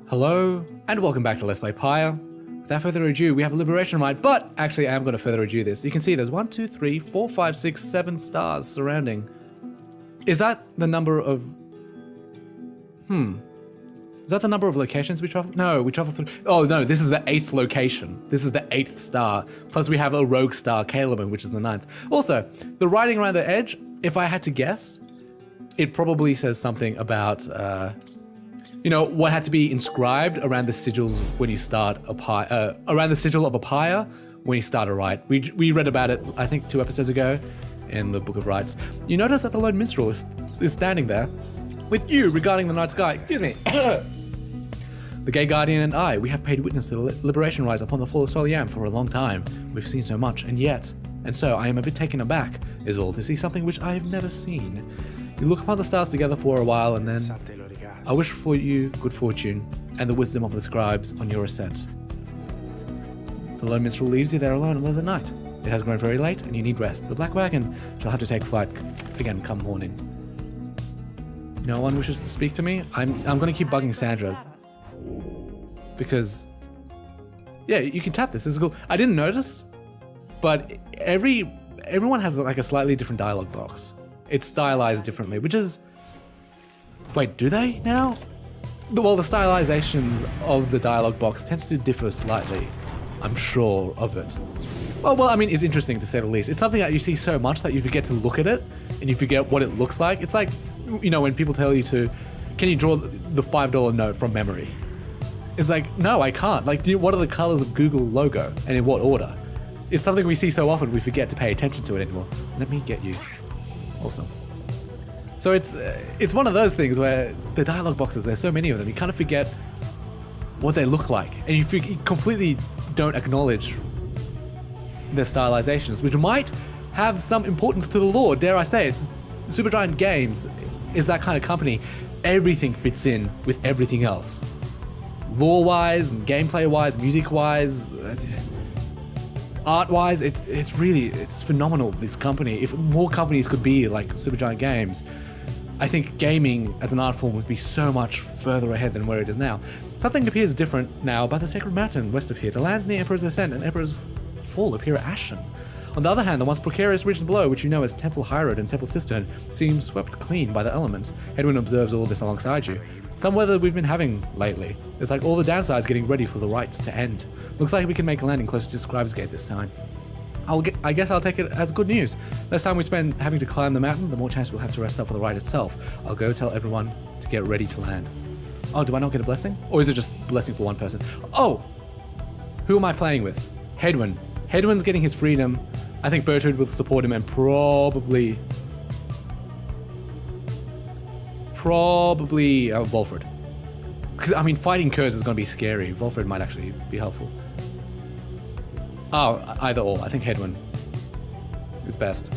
Hello, and welcome back to Let's Play Pyre. Without further ado, we have a liberation rite, but actually I am going to further ado this. You can see there's 1, 2, 3, 4, 5, 6, 7 stars surrounding. Is that the number of... Is that the number of locations we travel? No, we travel through... Oh no, this is the 8th location. This is the 8th star. Plus we have a rogue star, Calebin, which is the 9th. Also, the writing around the edge, if I had to guess, it probably says something about... you know, what had to be inscribed around the sigils when you start a pyre, around the sigil of a pyre when you start a rite. We read about it, I think, 2 episodes ago in the Book of Rites. You notice that the lone minstrel is standing there with you regarding the night sky. Excuse me. The gay guardian and I, we have paid witness to the liberation rise upon the fall of Soliam for a long time. We've seen so much, and so I am a bit taken aback, is all, to see something which I have never seen. We look upon the stars together for a while, and then I wish for you good fortune and the wisdom of the scribes on your ascent. The lone minstrel leaves you there alone another the night. It has grown very late, and you need rest. The black wagon shall have to take flight again come morning. No one wishes to speak to me? I'm going to keep bugging Sandra. Because, yeah, you can tap this. This is cool. I didn't notice, but everyone has like a slightly different dialogue box. It's stylized differently, which is... Wait, do they now? Well, the stylizations of the dialogue box tends to differ slightly. I'm sure of it. Well, I mean, it's interesting to say the least. It's something that you see so much that you forget to look at it, and you forget what it looks like. It's like, you know, when people tell you to, can you draw the $5 note from memory? It's like, no, I can't. Like, what are the colors of Google logo, and in what order? It's something we see so often we forget to pay attention to it anymore. Let me get you. Awesome. So it's one of those things where the dialogue boxes, there's so many of them, you kind of forget what they look like, and you completely don't acknowledge their stylizations, which might have some importance to the lore, dare I say it. Supergiant Games is that kind of company. Everything fits in with everything else. Lore-wise, and gameplay-wise, music-wise, art-wise, it's phenomenal, this company. If more companies could be like Supergiant Games, I think gaming as an art form would be so much further ahead than where it is now. Something appears different now by the Sacred Mountain west of here. The lands near Emperor's Ascent and Emperor's Fall appear ashen. On the other hand, the once precarious region below, which you know as Temple High Road and Temple Cistern, seems swept clean by the elements. Edwin observes all this alongside you. Some weather we've been having lately. It's like all the downsides getting ready for the rites to end. Looks like we can make a landing closer to Scribe's Gate this time. I guess I'll take it as good news. Less time we spend having to climb the mountain, the more chance we'll have to rest up for the ride itself. I'll go tell everyone to get ready to land. Oh, do I not get a blessing? Or is it just blessing for one person? Oh! Who am I playing with? Hedwin. Hedwin's getting his freedom. I think Bertrude will support him, and probably Volfred. Because, I mean, fighting Kurz is going to be scary. Volfred might actually be helpful. Oh, either or. I think Hedwin is best.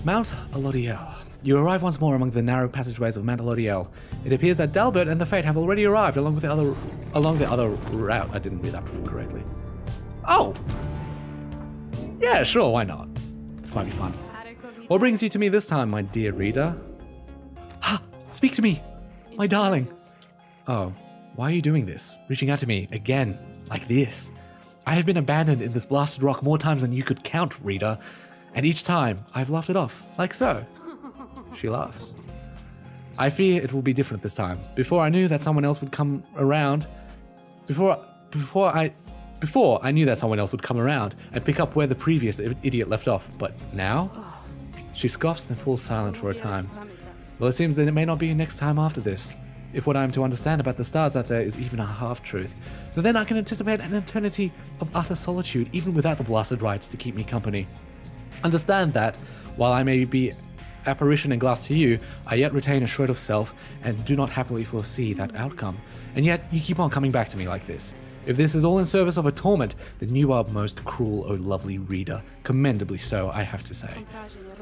Mount Alodiel. You arrive once more among the narrow passageways of Mount Alodiel. It appears that Dalbert and the Fate have already arrived along the other route. I didn't read that correctly. Oh! Yeah, sure, why not? This might be fun. What brings you to me this time, my dear reader? Ha! Speak to me, my darling. Oh, why are you doing this? Reaching out to me again, like this? I have been abandoned in this blasted rock more times than you could count, reader. And each time, I've laughed it off, like so. She laughs. I fear it will be different this time. Before I knew that someone else would come around, before I knew that someone else would come around and pick up where the previous idiot left off. But now? She scoffs and falls silent for a time. Well, it seems that it may not be next time after this, if what I am to understand about the stars out there is even a half-truth. So then I can anticipate an eternity of utter solitude, even without the blasted rites to keep me company. Understand that, while I may be apparition and glass to you, I yet retain a shred of self and do not happily foresee that outcome. And yet, you keep on coming back to me like this. If this is all in service of a torment, then you are most cruel, O lovely reader. Commendably so, I have to say.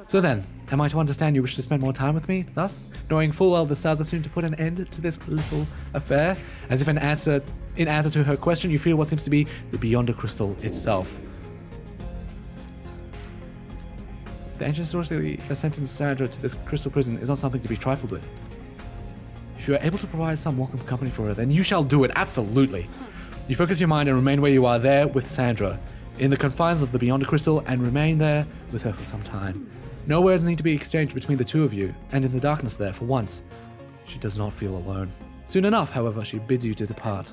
So then, am I to understand you wish to spend more time with me, thus? Knowing full well the stars are soon to put an end to this little affair? As if in answer to her question, you feel what seems to be the Beyonder Crystal itself. The ancient sorcery that sentenced Sandra to this crystal prison is not something to be trifled with. If you are able to provide some welcome company for her, then you shall do it, absolutely. You focus your mind and remain where you are, there with Sandra, in the confines of the Beyond Crystal, and remain there with her for some time. No words need to be exchanged between the two of you, and in the darkness there, for once, she does not feel alone. Soon enough, however, she bids you to depart.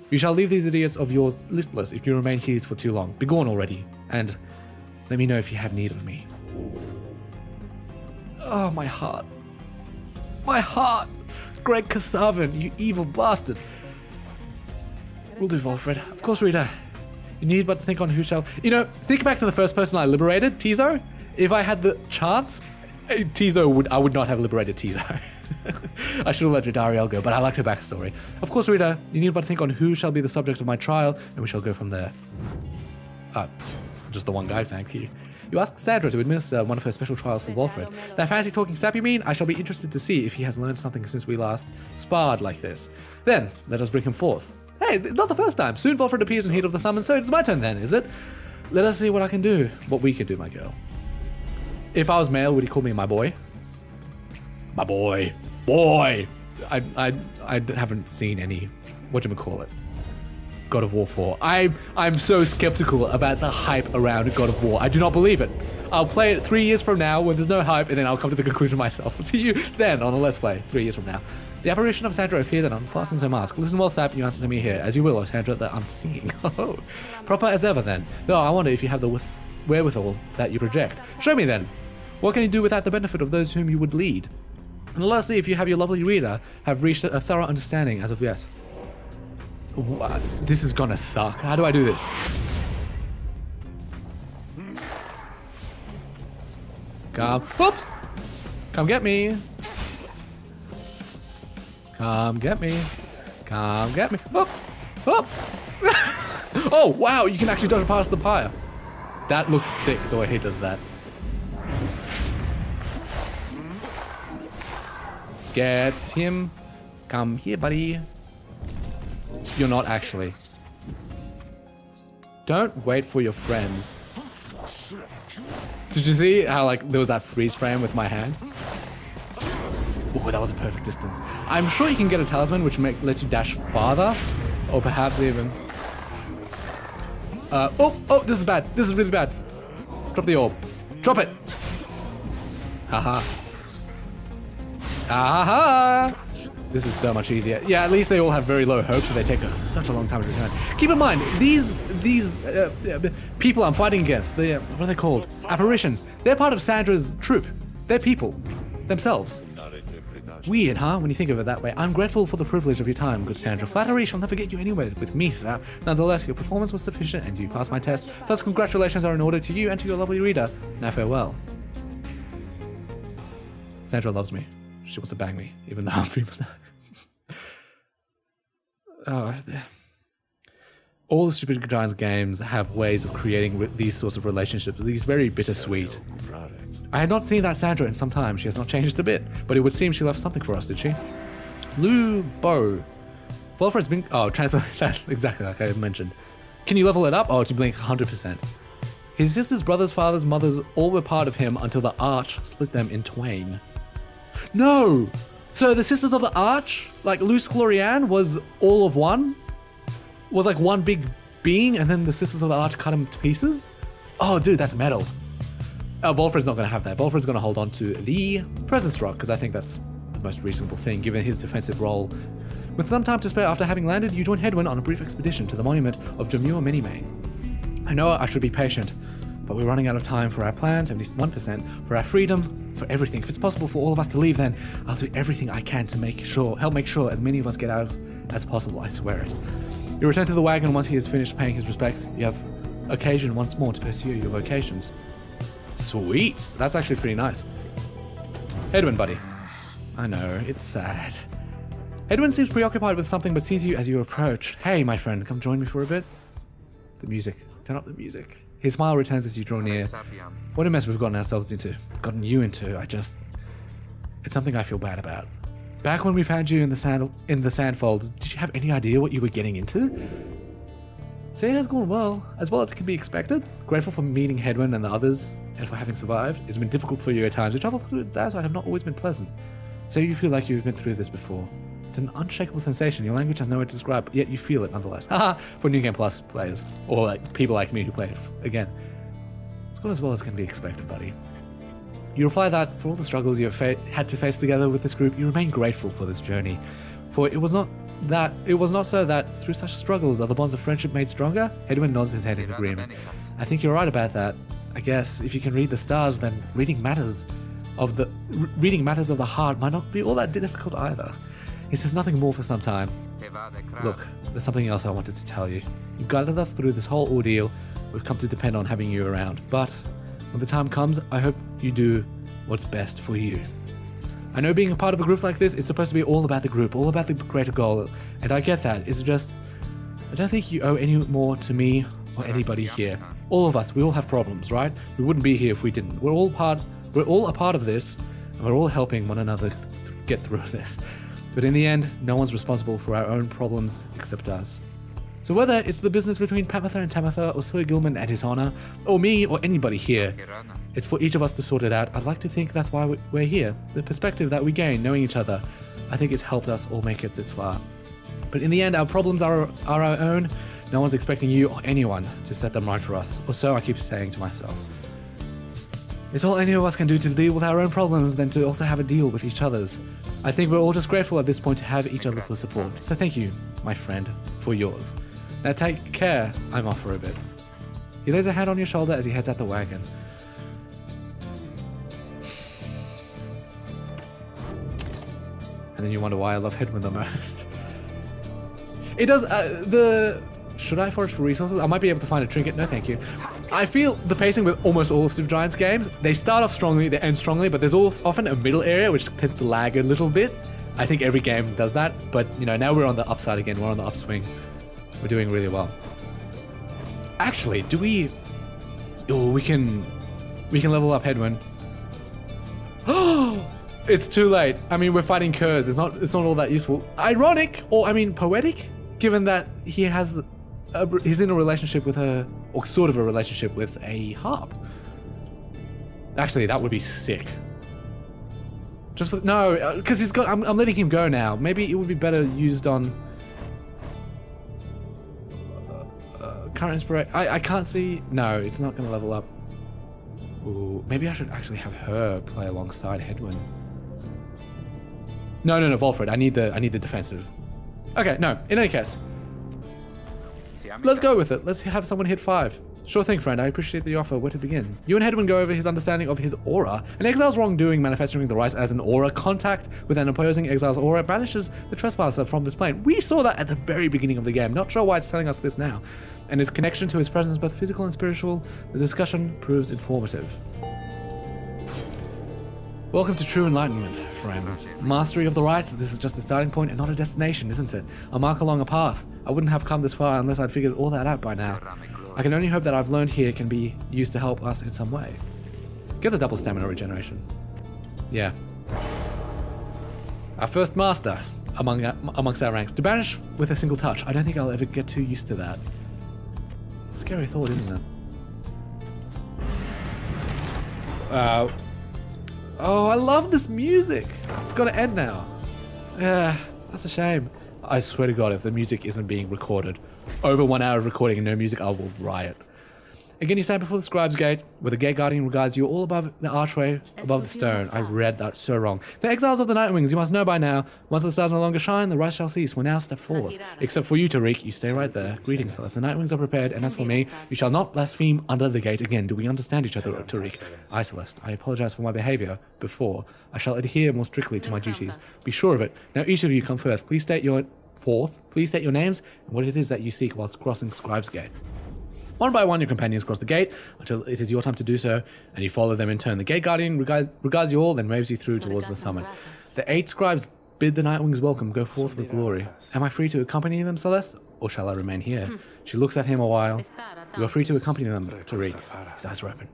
You shall leave these idiots of yours listless if you remain here for too long. Begone already, and let me know if you have need of me. Oh, my heart. My heart! Greg Kasavin, you evil bastard. Will do, Volfred. Of course, Rita. You need but think on who shall... You know, think back to the first person I liberated, Tizo. If I had the chance, I would not have liberated Tizo. I should have let Jadariel go, but I liked her backstory. Of course, Rita, you need but think on who shall be the subject of my trial, and we shall go from there. Just the one guy, thank you. You ask Sandra to administer one of her special trials for Volfred. That fancy talking sap you mean? I shall be interested to see if he has learned something since we last sparred like this. Then, let us bring him forth. Hey, not the first time. Soon Volfred appears in heat of the summon, so it's my turn then, is it? Let us see what I can do. What we can do, my girl. If I was male, would he call me my boy? My boy. Boy! I haven't seen any, whatchamacallit, God of War 4. I'm so skeptical about the hype around God of War. I do not believe it. I'll play it 3 years from now when there's no hype, and then I'll come to the conclusion myself. See you then on a Let's Play 3 years from now. The apparition of Sandra appears and unfastens her mask. Listen well, Sap, you answer to me here. As you will, Sandra, the unseeing. Oh, proper as ever then. Though I wonder if you have the wherewithal that you project. Show me then. What can you do without the benefit of those whom you would lead? And let us see if you have your lovely reader have reached a thorough understanding as of yet. What? This is gonna suck. How do I do this? Come. Oops! Come get me. Come get me. Come get me. Oh! Oh! Oh, wow! You can actually dodge past the pyre. That looks sick, the way he does that. Get him. Come here, buddy. You're not actually. Don't wait for your friends. Did you see how like there was that freeze frame with my hand? Oh, that was a perfect distance. I'm sure you can get a talisman which lets you dash farther, or perhaps even. Oh, this is bad. This is really bad. Drop the orb. Drop it. Haha. Aha! This is so much easier. Yeah, at least they all have very low hopes, so they take such a long time to return. Keep in mind, these people I'm fighting against, what are they called? Apparitions. They're part of Sandra's troop. They're people. Themselves. Weird, huh? When you think of it that way. I'm grateful for the privilege of your time, good Sandra. Flattery shall never get you anywhere with me, sir. Nonetheless, your performance was sufficient and you passed my test. Thus, congratulations are in order to you and to your lovely reader. Now farewell. Sandra loves me. She wants to bang me, even though I'm female. All the Supergiant games have ways of creating these sorts of relationships, these very bittersweet. I had not seen that Sandra in some time. She has not changed a bit, but it would seem she left something for us, did she? Lou Bo. Volfred's been... Oh, translate that exactly like I mentioned. Can you level it up? Oh, to blink 100%. His sisters, brothers, fathers, mothers, all were part of him until the Arch split them in twain. No! So the Sisters of the Arch, like Luce Glorianne, was all of one? Was like one big being, and then the Sisters of the Arch cut him to pieces? Oh, dude, that's metal. Volfred's not going to have that. Volfred's going to hold on to the Presence Rock, because I think that's the most reasonable thing, given his defensive role. With some time to spare after having landed, you join Hedwyn on a brief expedition to the monument of Jamur Minimane. I know I should be patient, but we're running out of time for our plans, 71%, for our freedom, for everything. If it's possible for all of us to leave, then I'll do everything I can to help make sure as many of us get out as possible, I swear it. You return to the wagon once he has finished paying his respects. You have occasion once more to pursue your vocations. Sweet! That's actually pretty nice. Hedwyn, buddy. I know, it's sad. Hedwyn seems preoccupied with something but sees you as you approach. Hey, my friend, come join me for a bit. The music. Turn up the music. His smile returns as you draw near. What a mess we've gotten ourselves into. Gotten you into. It's something I feel bad about. Back when we found you in the sandfolds, did you have any idea what you were getting into? See, it has gone well as it can be expected. Grateful for meeting Hedwyn and the others, and for having survived. It's been difficult for you at times. Your travels through the desert have not always been pleasant. Say you feel like you've been through this before. It's an unshakable sensation. Your language has no way to describe, yet you feel it nonetheless. Haha, for New Game Plus players, or like people like me who play it again. It's gone as well as can be expected, buddy. You reply that for all the struggles you have had to face together with this group, you remain grateful for this journey. For it was not so that through such struggles are the bonds of friendship made stronger. Edwin nods his head in agreement. I think you're right about that. I guess if you can read the stars, then reading matters of the heart might not be all that difficult either. He says nothing more for some time. Look, there's something else I wanted to tell you. You've guided us through this whole ordeal. We've come to depend on having you around. But when the time comes, I hope you do what's best for you. I know being a part of a group like this, it's supposed to be all about the group, all about the greater goal. And I get that. It's just, I don't think you owe any more to me or anybody here. All of us, we all have problems, right? We wouldn't be here if we didn't. We're all a part of this, and we're all helping one another get through this. But in the end, no one's responsible for our own problems except us. So whether it's the business between Pamatha and Tamatha, or Sir Gilman and his honor, or me, or anybody here, it's for each of us to sort it out. I'd like to think that's why we're here. The perspective that we gain knowing each other, I think it's helped us all make it this far. But in the end, our problems are our own. No one's expecting you or anyone to set them right for us, or so I keep saying to myself. It's all any of us can do to deal with our own problems than to also have a deal with each other's. I think we're all just grateful at this point to have each other for support. So thank you, my friend, for yours. Now take care, I'm off for a bit. He lays a hand on your shoulder as he heads out the wagon. And then you wonder why I love Hedwin the most. It does, should I forage for resources? I might be able to find a trinket. No, thank you. I feel the pacing with almost all of Supergiant's games, they start off strongly, they end strongly, but there's often a middle area which tends to lag a little bit. I think every game does that, but you know, now we're on the upside again, we're on the upswing. We're doing really well. Actually, do we... Oh, we can level up Hedwin. Oh, it's too late. I mean, we're fighting curs. It's not all that useful. Ironic, or I mean poetic, given that he's in a relationship with her, or sort of a relationship with a harp. Actually, that would be sick. Just for, no, because he's got. I'm letting him go now. Maybe it would be better used on current inspiration. I can't see. No, it's not going to level up. Ooh, maybe I should actually have her play alongside Hedwin. No, Volfred. I need the defensive. Okay, no. In any case, let's go with it. Let's have someone hit 5. Sure thing, friend. I appreciate the offer. Where to begin? You and Hedwin go over his understanding of his aura. An exile's wrongdoing manifesting the rise as an aura. Contact with an opposing exile's aura banishes the trespasser from this plane. We saw that at the very beginning of the game. Not sure why it's telling us this now. And its connection to his presence, both physical and spiritual, the discussion proves informative. Welcome to True Enlightenment, friend. Mastery of the rites, this is just a starting point and not a destination, isn't it? A mark along a path. I wouldn't have come this far unless I'd figured all that out by now. I can only hope that I've learned here can be used to help us in some way. Get the double stamina regeneration. Yeah. Our first master amongst our ranks. To banish with a single touch. I don't think I'll ever get too used to that. Scary thought, isn't it? Oh, I love this music. It's got to end now. Yeah, that's a shame. I swear to God, if the music isn't being recorded, over 1 hour of recording and no music, I will riot. Again, you stand before the scribe's gate, where the gate guardian regards you all above the archway, above the stone. I read that so wrong. The exiles of the Nightwings, you must know by now. Once the stars no longer shine, the rise shall cease. Will now step forth. Except for you, Tariq, you stay right there. Greetings, Celeste. The Nightwings are prepared, and as for me, you shall not blaspheme under the gate again. Do we understand each other, Tariq? Aye, Celeste. I apologize for my behavior before. I shall adhere more strictly to my duties. Be sure of it. Now each of you come first. Please state your names and what it is that you seek whilst crossing Scribe's Gate. One by one, your companions cross the gate until it is your time to do so, and you follow them in turn. The gate guardian regards you all, then waves you through towards the summit. The 8 scribes bid the Nightwings welcome, go forth with glory. Am I free to accompany them, Celeste, or shall I remain here? She looks at him a while. You are free to accompany them, Tariq. His eyes are open.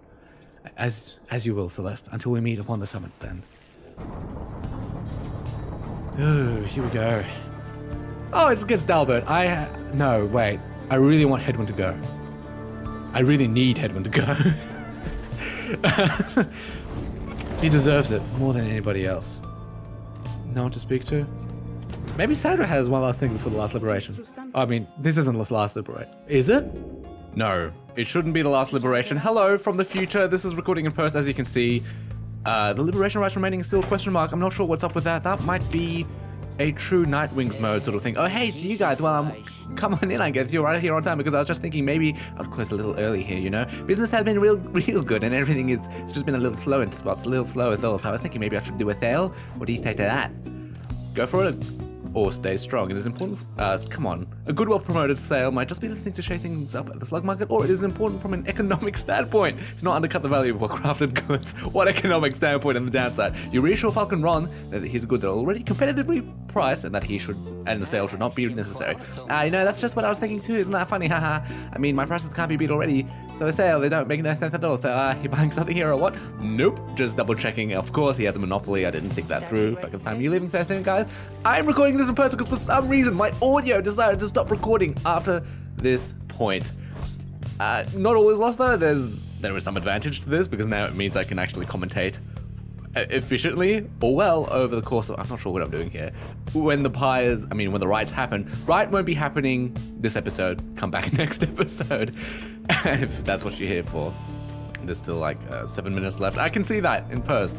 As you will, Celeste, until we meet upon the summit, then. Oh, here we go. Oh, it's against Dalbert. No, wait. I really want Hedwin to go. I really need Hedwin to go. He deserves it more than anybody else. No one to speak to? Maybe Sandra has one last thing before the last liberation. I mean, this isn't the last liberation. Is it? No, it shouldn't be the last liberation. Hello from the future. This is recording in post, as you can see. The liberation rights remaining is still a question mark. I'm not sure what's up with that. That might be a True Nightwings mode sort of thing. Oh, hey, to you guys. Well, come on in, I guess. You're right here on time, because I was just thinking maybe I'd close a little early here, you know? Business has been real good, and everything it's just been a little slow in spots, a little slow as well. So I was thinking maybe I should do a sale. What do you say to that? Go for it. Or stay strong. It is important. Come on. A good, well-promoted sale might just be the thing to shake things up at the slug market, or it is important from an economic standpoint to not undercut the value of well-crafted goods. What economic standpoint on the downside? You reassure Falcon Ron that his goods are already competitively priced and that the sale should not be necessary. You know, that's just what I was thinking too. Isn't that funny? Haha. I mean, my prices can't be beat already, so a sale, they don't make no sense at all. So, you buying something here or what? Nope. Just double checking. Of course, he has a monopoly. I didn't think that through. Back in time, you leaving so soon, guys? I'm recording this in person because for some reason my audio decided to stop recording after this point. Not all is lost though. There is some advantage to this because now it means I can actually commentate efficiently or well over the course of, I'm not sure what I'm doing here. When the rights happen. Right won't be happening this episode. Come back next episode if that's what you're here for. There's still like 7 minutes left. I can see that in post.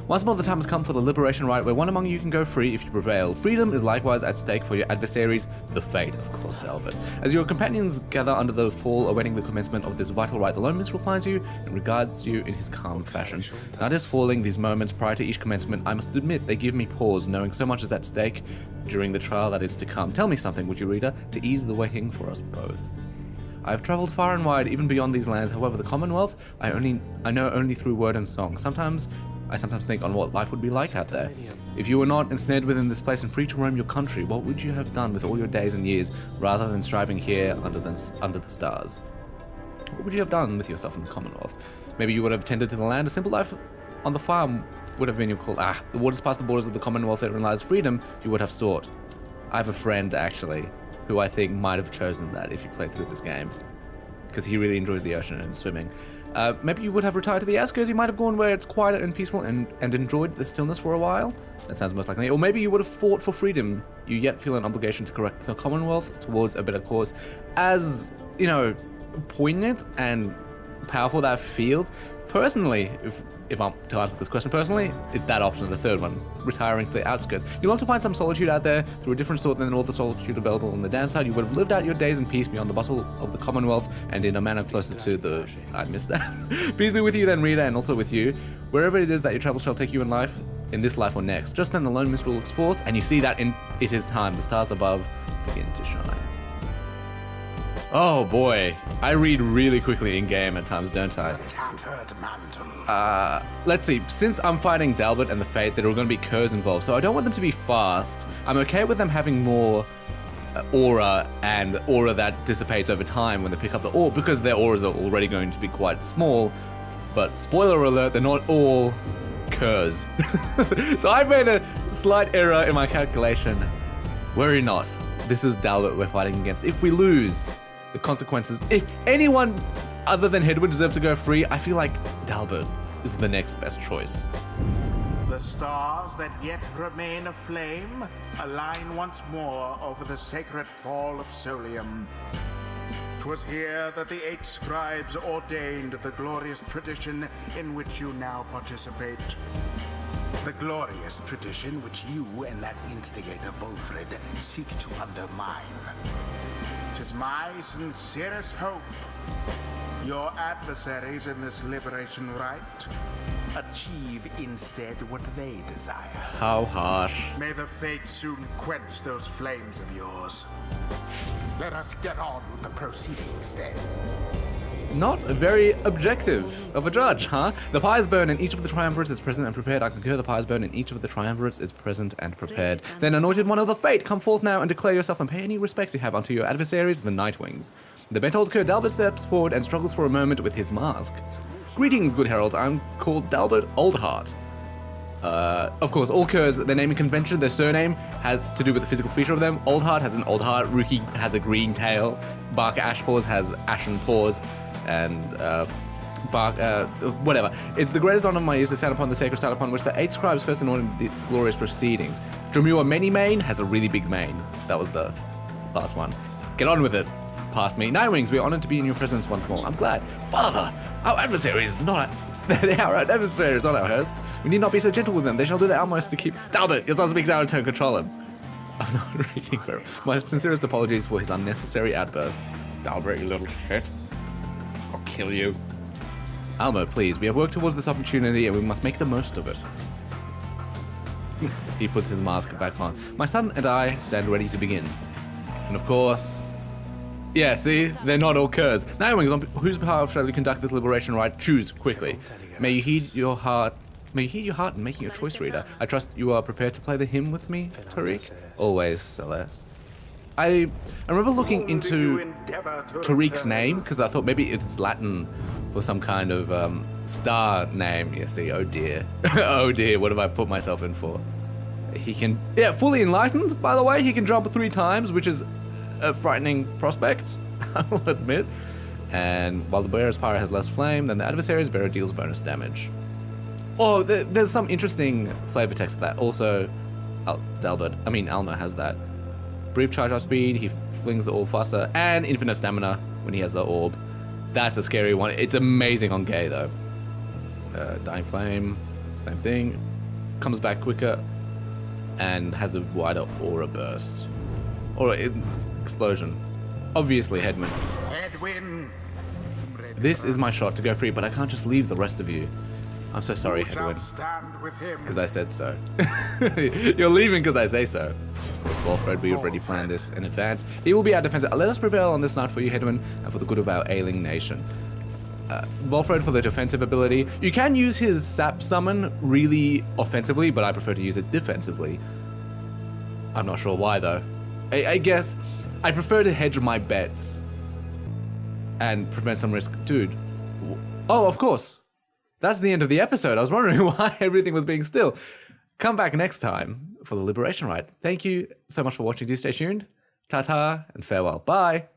Once more, the time has come for the liberation rite, where one among you can go free if you prevail. Freedom is likewise at stake for your adversaries, the fate, of course, Albert. As your companions gather under the fall, awaiting the commencement of this vital rite, the lone minstrel finds you and regards you in his calm fashion. Night is falling. These moments prior to each commencement, I must admit, they give me pause, knowing so much is at stake during the trial that is to come. Tell me something, would you, reader, to ease the waiting for us both. I have travelled far and wide, even beyond these lands. However, the Commonwealth, I know only through word and song. I sometimes think on what life would be like out there. If you were not ensnared within this place and free to roam your country, what would you have done with all your days and years, rather than striving here under the stars? What would you have done with yourself in the Commonwealth? Maybe you would have tended to the land. A simple life on the farm would have been your call. The waters past the borders of the Commonwealth that lies freedom you would have sought. I have a friend, actually, who I think might have chosen that if you played through this game, because he really enjoys the ocean and swimming. Maybe you would have retired to the outskirts. You might have gone where it's quieter and peaceful and enjoyed the stillness for a while. That sounds most likely. Or maybe you would have fought for freedom. You yet feel an obligation to correct the Commonwealth towards a better cause. As, you know, poignant and powerful that feels. Personally, if I'm to answer this question personally, it's that option, the third one, retiring to the outskirts. You long to find some solitude out there through a different sort than all the solitude available on the downside. You would have lived out your days in peace beyond the bustle of the Commonwealth and in a manner closer to the... I missed that. Peace be with you then, reader, and also with you. Wherever it is that your travels shall take you in life, in this life or next. Just then the lone minstrel looks forth, and you see that it is time. The stars above begin to shine. Oh boy, I read really quickly in game at times, don't I? The tattered mantle. Let's see. Since I'm fighting Dalbert and the Fate, there are going to be curs involved, so I don't want them to be fast. I'm okay with them having more aura and aura that dissipates over time when they pick up the ore, because their auras are already going to be quite small. But spoiler alert, they're not all curs. So I've made a slight error in my calculation. Worry not. This is Dalbert we're fighting against. If we lose, the consequences, if anyone other than Hedwig deserve to go free, I feel like Dalbert is the next best choice. The stars that yet remain aflame align once more over the sacred fall of Solium. 'Twas here that the 8 scribes ordained the glorious tradition in which you now participate. The glorious tradition which you and that instigator Wolfred seek to undermine. 'Tis my sincerest hope your adversaries in this liberation rite achieve instead what they desire. How harsh. May the fate soon quench those flames of yours. Let us get on with the proceedings then. Not very objective of a judge, huh? The pyres burn and each of the triumvirates is present and prepared. I concur, the pyres burn and each of the triumvirates is present and prepared. Then, anointed one of the Fate, come forth now and declare yourself and pay any respects you have unto your adversaries, the Nightwings. The bent old cur Dalbert steps forward and struggles for a moment with his mask. Greetings, good heralds. I'm called Dalbert Oldheart. Of course, all curs, their naming convention, their surname has to do with the physical feature of them. Oldheart has an old heart, Rookie has a green tail, Barker Ashpaws has ashen paws, and whatever. It's the greatest honor of my use to stand upon the sacred stone upon which the 8 scribes first anointed its glorious proceedings. Dremua Many Mane has a really big mane. That was the last one. Get on with it. Past me. Nightwings, we are honored to be in your presence once more. I'm glad. Father, our adversary is not our adversary is not our host. We need not be so gentle with them. They shall do their utmost to keep... Dalbert, your son speaks out of turn. Control him. I'm not reading very... My sincerest apologies for his unnecessary outburst. Dalbert, you little shit. I'll kill you. Alma, please, we have worked towards this opportunity and we must make the most of it. He puts his mask back on. My son and I stand ready to begin. And of course... Yeah, see? They're not all curs. Nightwings, on whose behalf shall you conduct this liberation rite? Choose quickly. May you heed your heart in making your choice, reader. I trust you are prepared to play the hymn with me, Tariq? Always, Celeste. I remember looking into Tariq's name, because I thought maybe it's Latin for some kind of star name. Yeah, see, oh dear. Oh dear, what have I put myself in for? He can, yeah, fully enlightened, by the way. He can jump 3 times, which is a frightening prospect, I will admit. And while the bearer's Pyre has less flame, then the adversary's bearer deals bonus damage. Oh, there's some interesting flavor text to that. Also, Alma has that. Brief charge up speed, he flings the orb faster, and infinite stamina when he has the orb. That's a scary one. It's amazing on Gay, though. Dying Flame, same thing. Comes back quicker, and has a wider aura burst. Or explosion. Obviously, Headwind. Headwind. This is my shot to go free, but I can't just leave the rest of you. I'm so sorry, Headwind. Because I said so. You're leaving because I say so. Of course, Wolfred, we already planned this in advance. He will be our defense. Let us prevail on this night for you, Headwind, and for the good of our ailing nation. Wolfred for the defensive ability. You can use his sap summon really offensively, but I prefer to use it defensively. I'm not sure why, though. I guess I prefer to hedge my bets and prevent some risk. Dude. Oh, of course. That's the end of the episode. I was wondering why everything was being still. Come back next time for the Liberation Rite. Thank you so much for watching. Do stay tuned. Ta-ta and farewell. Bye.